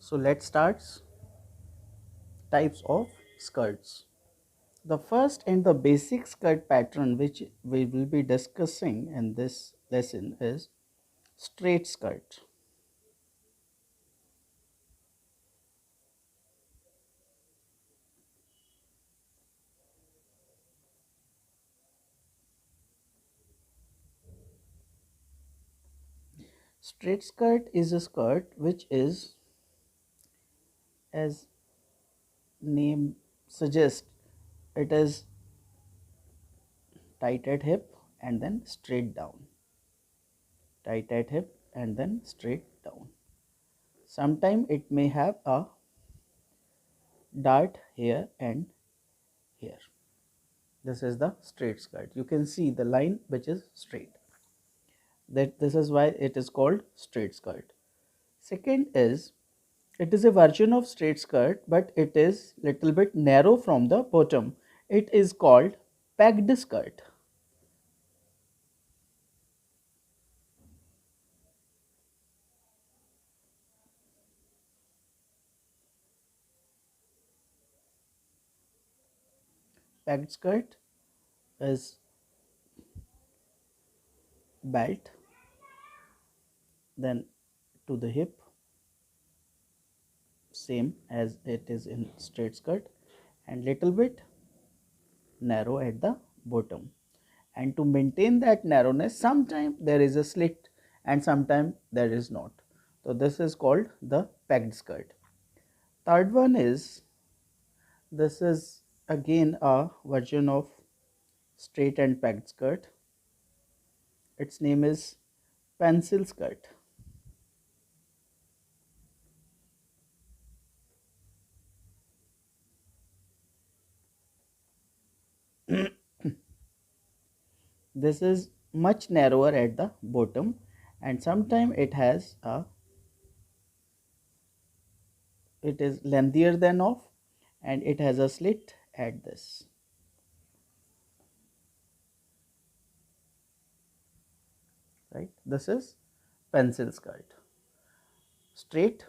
So let's start types of skirts. The first and the basic skirt pattern which we will be discussing in this lesson is straight skirt. Straight skirt is a skirt which is, as name suggests, it is tight at hip and then straight down. Tight at hip and then straight down. Sometimes it may have a dart here and here. This is the straight skirt. You can see the line which is straight. That this is why it is called straight skirt. Second is, it is a version of straight skirt but it is little bit narrow from the bottom. It is called pegged skirt. Pegged skirt is belt, then to the hip, same as it is in straight skirt, and little bit narrow at the bottom. And to maintain that narrowness, sometimes there is a slit and sometimes there is not. So this is called the pegged skirt. Third one is, this is again a version of straight and pegged skirt. Its name is pencil skirt. This is much narrower at the bottom and sometimes it is lengthier than off and it has a slit at this. Right, this is pencil skirt. Straight,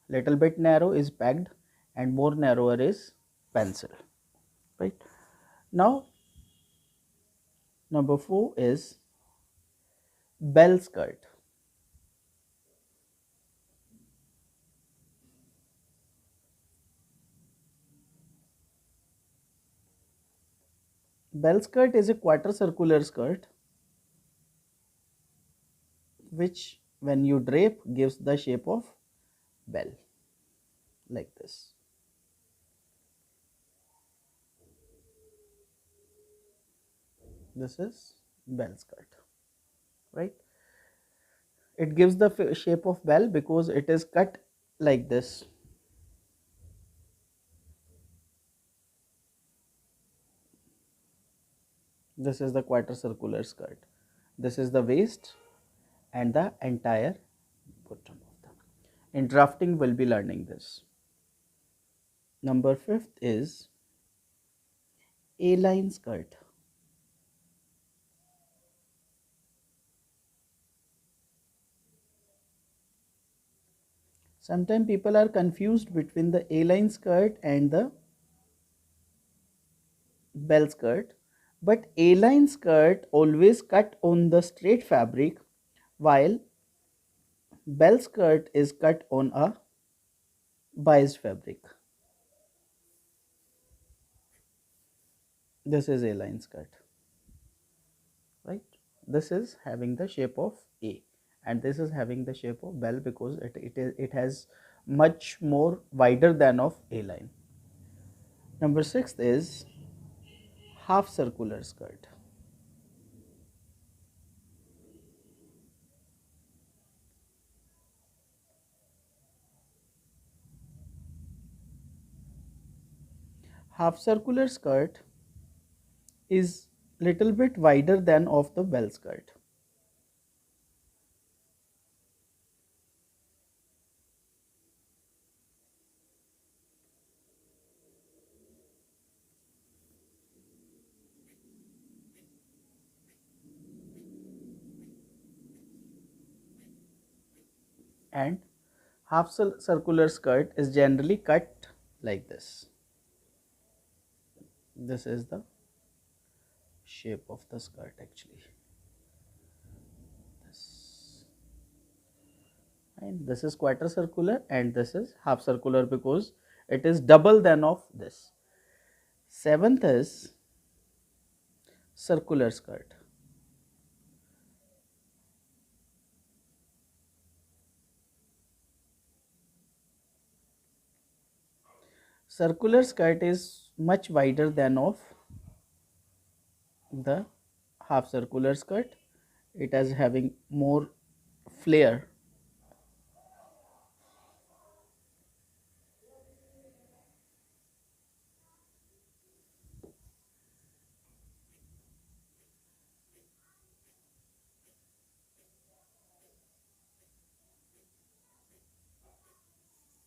little bit narrow is pegged and more narrower is pencil. Right, now number 4 is bell skirt. Bell skirt is a quarter circular skirt which when you drape gives the shape of bell, like this. This is bell skirt, right? It gives the shape of bell because it is cut like this. This is the quarter circular skirt. This is the waist and the entire bottom of them. In drafting, we'll be learning this. Number 5th is A-line skirt. Sometimes people are confused between the A-line skirt and the bell skirt, but A-line skirt always cut on the straight fabric while bell skirt is cut on a biased fabric. This is A-line skirt, right? This is having the shape of A and this is having the shape of bell because it has much more wider than of A-line. Number 6 is half circular skirt. Half circular skirt is little bit wider than of the bell skirt. And Half circular skirt is generally cut like this. This is the shape of the skirt actually. This. And this is quarter circular and this is half circular because it is double than of this. Seventh is circular skirt. Circular skirt is much wider than of the half circular skirt. It is having more flare.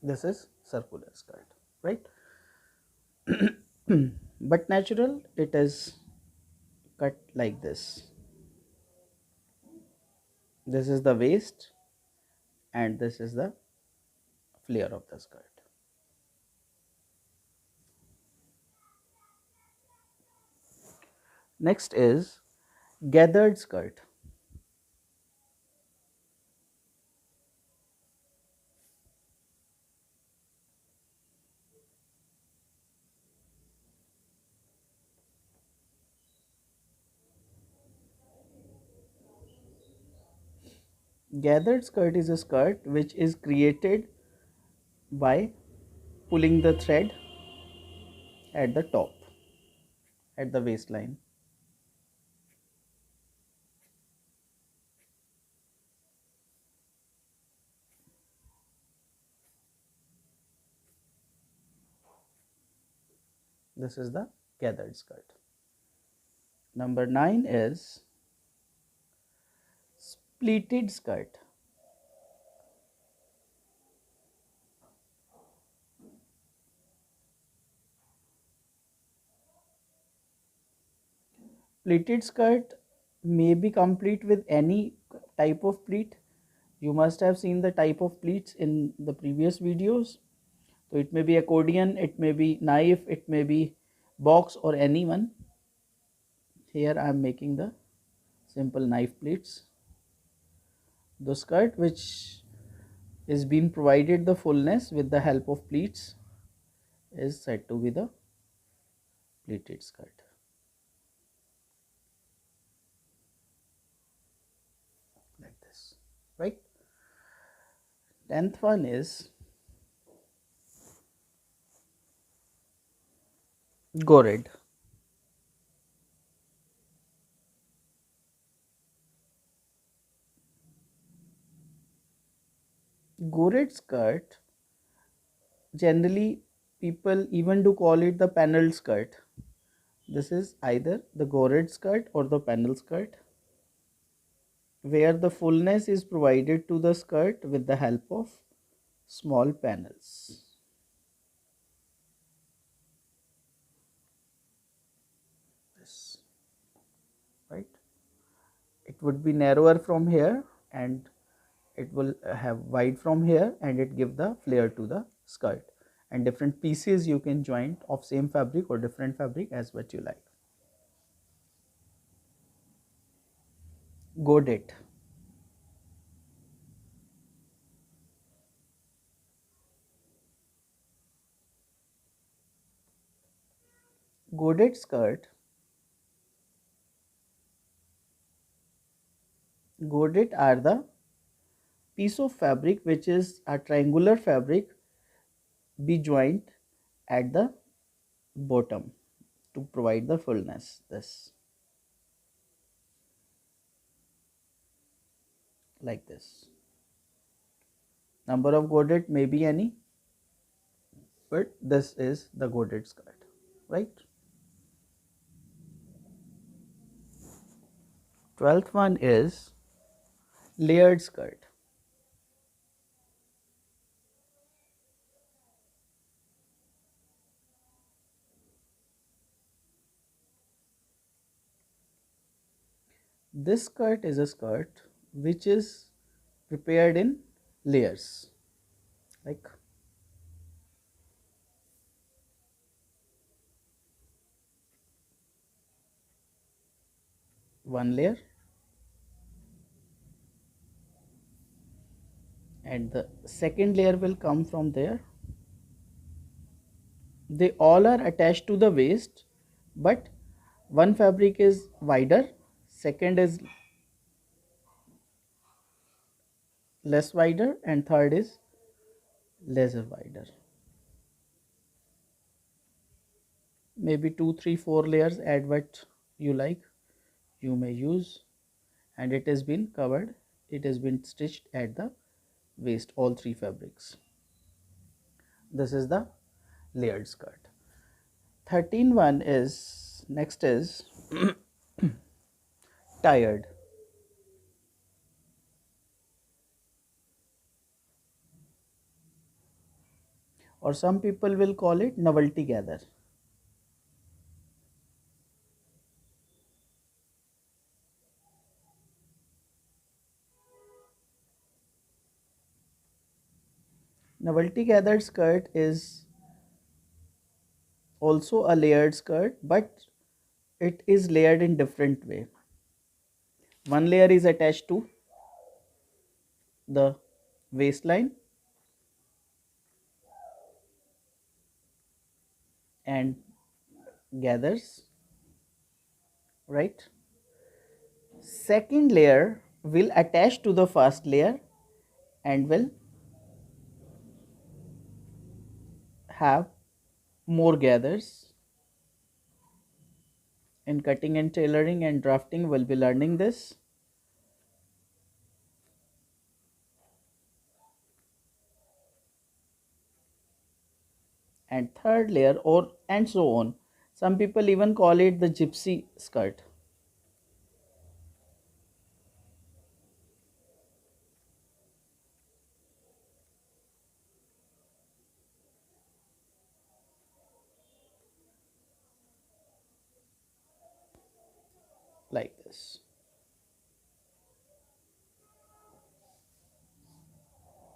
This is circular skirt, right? But natural, it is cut like this. This is the waist and this is the flare of the skirt. Next is gathered skirt. Gathered skirt is a skirt which is created by pulling the thread at the top, at the waistline. This is the gathered skirt. Number 9 is pleated skirt. Pleated skirt may be complete with any type of pleat. You must have seen the type of pleats in the previous videos. So it may be accordion, it may be knife, it may be box or any one. Here I am making the simple knife pleats. The skirt which is being provided the fullness with the help of pleats is said to be the pleated skirt. Like this, right? 10th one is gored. Gored skirt, generally people even do call it the panelled skirt. This is either the gored skirt or the panel skirt, where the fullness is provided to the skirt with the help of small panels. This, right? It would be narrower from here and it will have wide from here and it give the flare to the skirt, and different pieces you can join of same fabric or different fabric as what you like. Godet. Godet skirt. Godet are the piece of fabric which is a triangular fabric be joined at the bottom to provide the fullness. This, like this. Number of godet may be any, but this is the godet skirt, right? 12th one is layered skirt. This skirt is a skirt which is prepared in layers. like one layer, and the second layer will come from there. They all are attached to the waist, but one fabric is wider, second is less wider, and third is lesser wider. Maybe 2 3 4 layers, add what you like, you may use. And it has been covered, it has been stitched at the waist, all three fabrics. This is the layered skirt. 13 one is, next is tired, or some people will call it novelty gather. Novelty gathered skirt is also a layered skirt, but it is layered in different way. One layer is attached to the waistline and gathers, right? Second layer will attach to the first layer and will have more gathers. In cutting and tailoring and drafting, we'll be learning this. And third layer, or and so on. Some people even call it the gypsy skirt. Like this.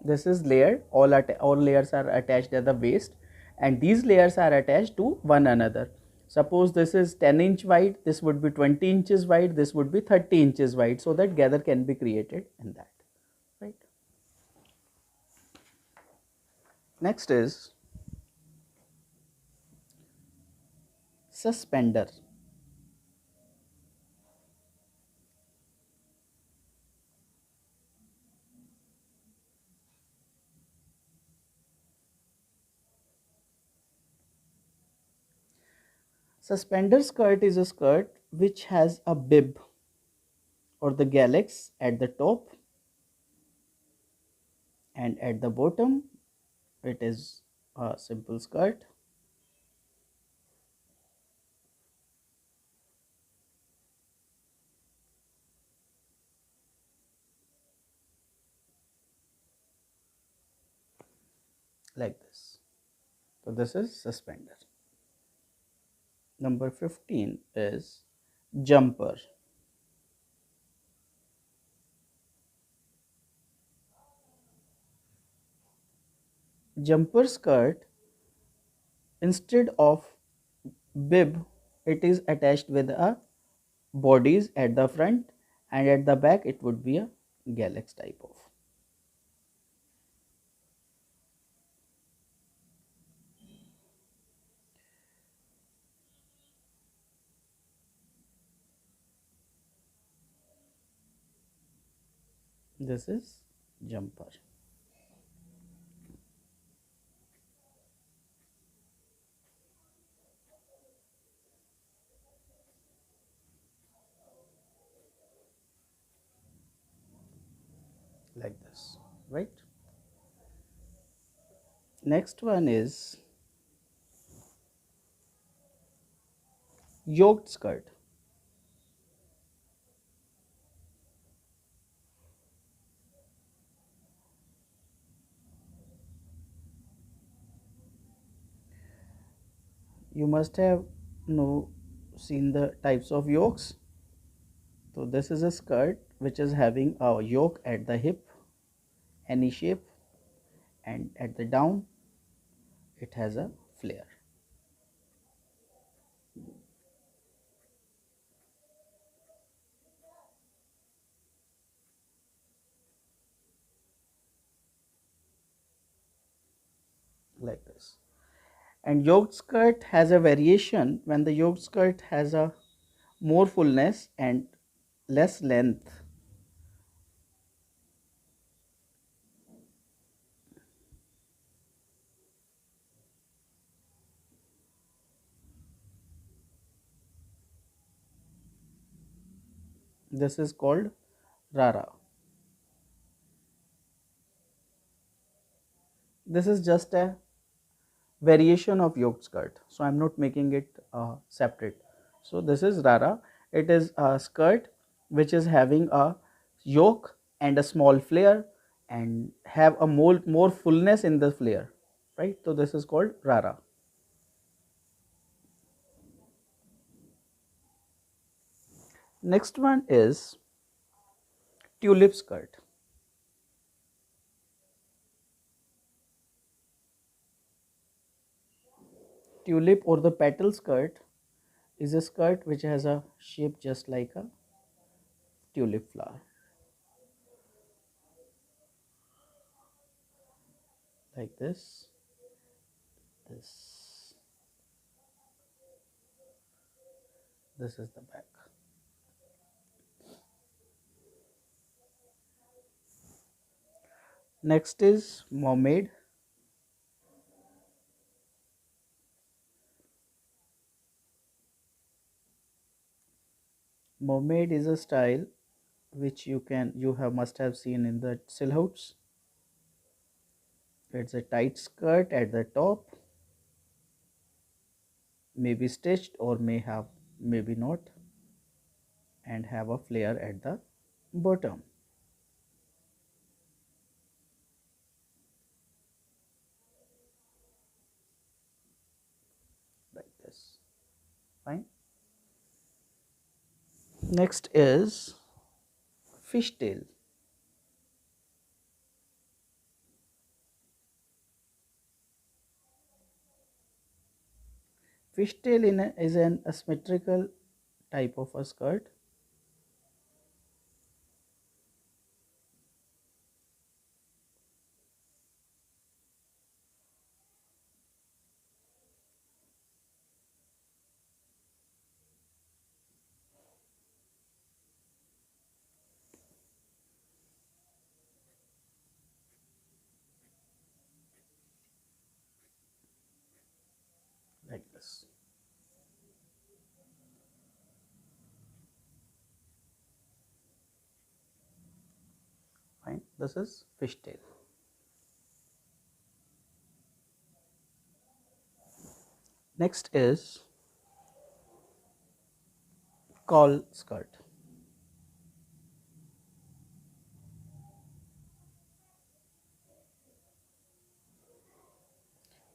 This is layered, all layers are attached at the waist, and these layers are attached to one another. Suppose this is 10-inch wide, this would be 20 inches wide, this would be 30 inches wide, so that gather can be created in that, right? Next is suspender. Suspender skirt is a skirt which has a bib or the galax at the top, and at the bottom it is a simple skirt. Like this. So this is suspender. Number 15 is jumper. Jumper skirt, instead of bib, it is attached with a bodies at the front, and at the back it would be a galax type of. This is jumper. Like this, right? Next one is yoked skirt. You must have know seen the types of yokes. So this is a skirt which is having a yoke at the hip, any shape, and at the down it has a flare. Like this. And yoke skirt has a variation when the yoke skirt has a more fullness and less length. This is called rara. This is just a variation of yoke skirt, so I'm not making it separate. So this is rara. It is a skirt which is having a yoke and a small flare and have a more fullness in the flare, right? So this is called rara. Next one is tulip skirt. Tulip or the petal skirt is a skirt which has a shape just like a tulip flower, like this. This this is the back. Next is mermaid. Mermaid is a style which you have must have seen in the silhouettes. It's a tight skirt at the top, maybe stitched or maybe not, and have a flare at the bottom, like this. Fine. Next is fishtail. Fishtail is an asymmetrical type of a skirt. Like this. Fine. This is fishtail. Next is caul skirt.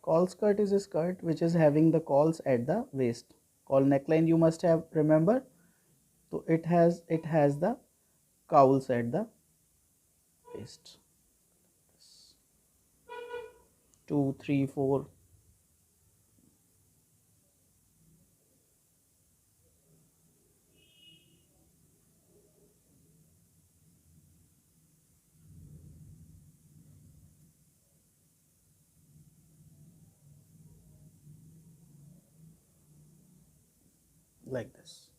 Caul skirt is a skirt which is having the cauls at the waist. Caul neckline you must have remember. So it has the cowls at the waist. 2, 3, 4. Like this.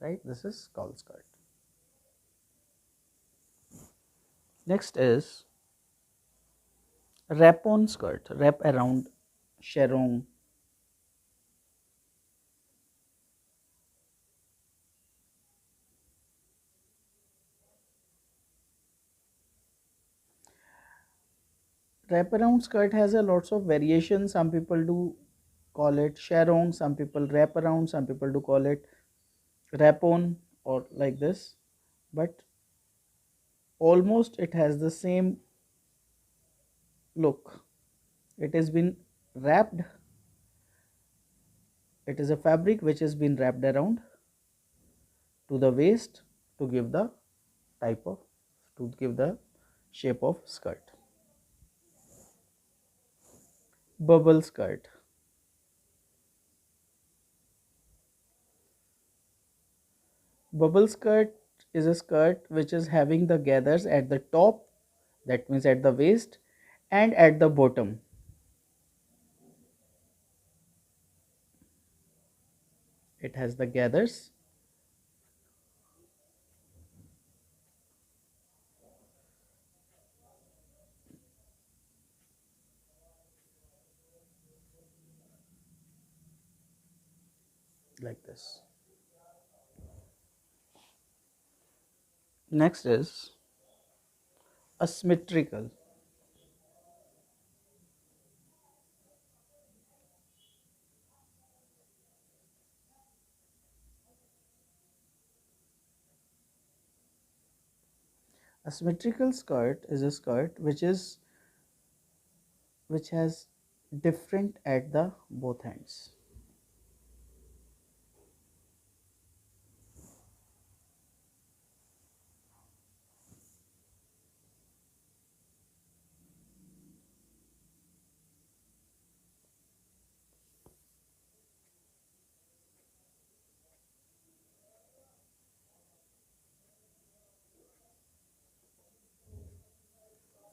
Right? This is caul skirt. Next is wrap on skirt. Wrap around sarong. Wraparound skirt has a lots of variations. Some people do call it sarong, some people wrap around, some people do call it wrap on or like this, but almost it has the same look. It has been wrapped. It is a fabric which has been wrapped around to the waist to give the type of to give the shape of skirt. Bubble skirt. Bubble skirt is a skirt which is having the gathers at the top, that means at the waist, and at the bottom. It has the gathers. Like this. Next is asymmetrical. A symmetrical skirt is a skirt which has different at the both ends.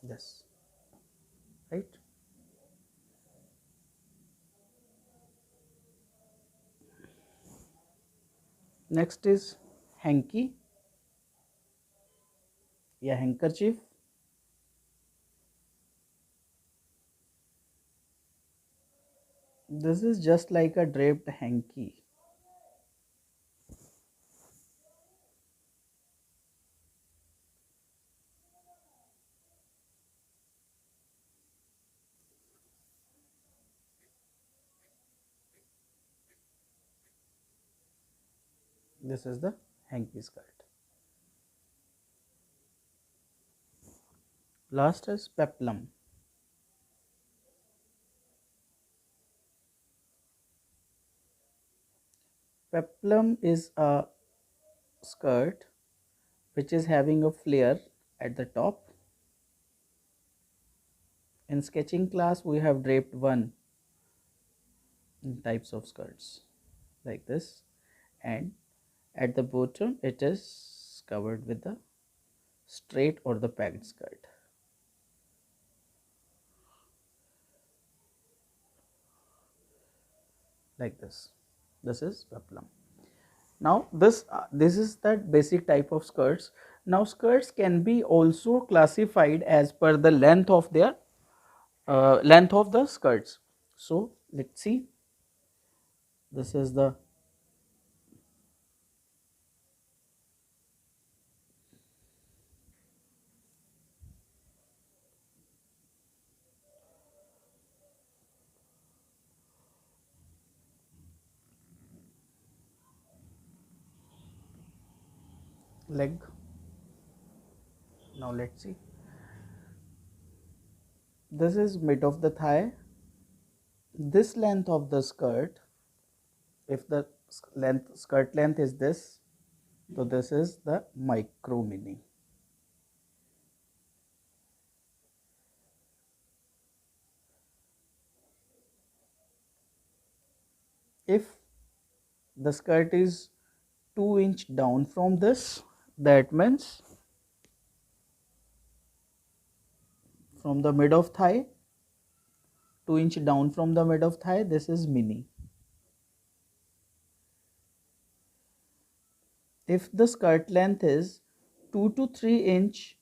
Yes, right. Next is hanky, yeah, handkerchief. This is just like a draped hanky. This is the hanky skirt. Last is peplum. Peplum is a skirt which is having a flare at the top. In sketching class, we have draped one types of skirts like this, and at the bottom it is covered with the straight or the packed skirt. Like this. This is peplum. Now this is that basic type of skirts. Now skirts can be also classified as per the length of the skirts. So let's see. This is the leg. Now let's see. This is mid of the thigh. This length of the skirt, if the skirt length is this, so this is the micro mini. If the skirt is 2 inch down from this, that means from the mid of thigh, 2 inch down from the mid of thigh, this is mini. If the skirt length is 2 to 3 inch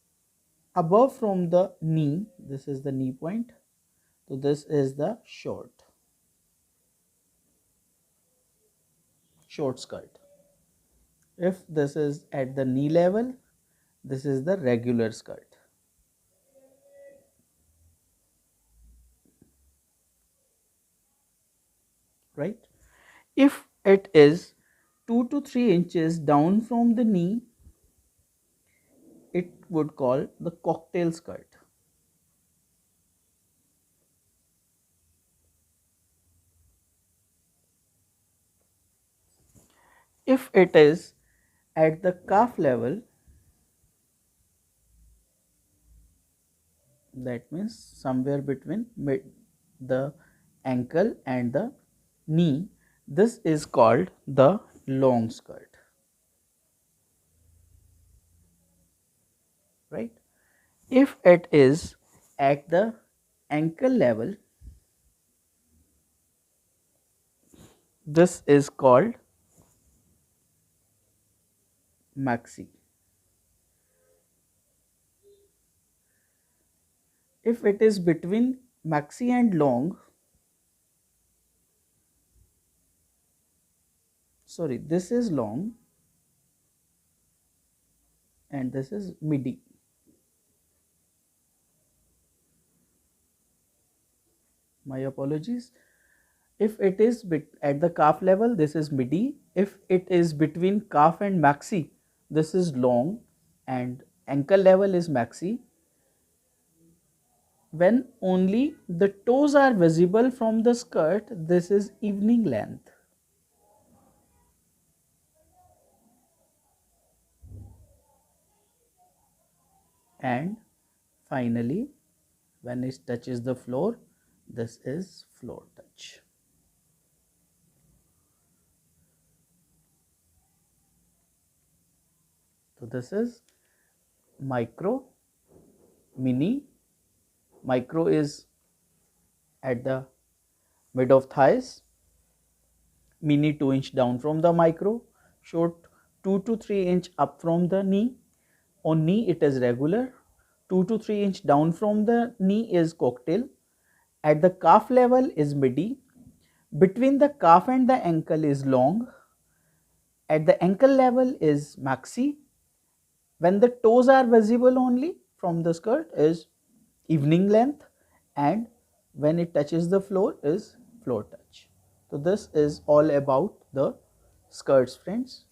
above from the knee, this is the knee point, so this is the short skirt. If this is at the knee level, this is the regular skirt. Right? If it is 2 to 3 inches down from the knee, it would call the cocktail skirt. If it is at the calf level, that means somewhere between the ankle and the knee, this is called the long skirt, right? If it is at the ankle level, this is called maxi. If it is between maxi and long, sorry, this is long and this is midi. My apologies. If it is at the calf level, this is midi. If it is between calf and maxi, this is long, and ankle level is maxi. When only the toes are visible from the skirt, this is evening length. And finally, when it touches the floor, this is floor touch. So this is micro, mini. Micro is at the mid of thighs, mini 2 inch down from the micro, short 2 to 3 inch up from the knee. On knee it is regular, 2 to 3 inch down from the knee is cocktail. At the calf level is midi. Between the calf and the ankle is long. At the ankle level is maxi. When the toes are visible only from the skirt is evening length, and when it touches the floor is floor touch. So this is all about the skirts, friends.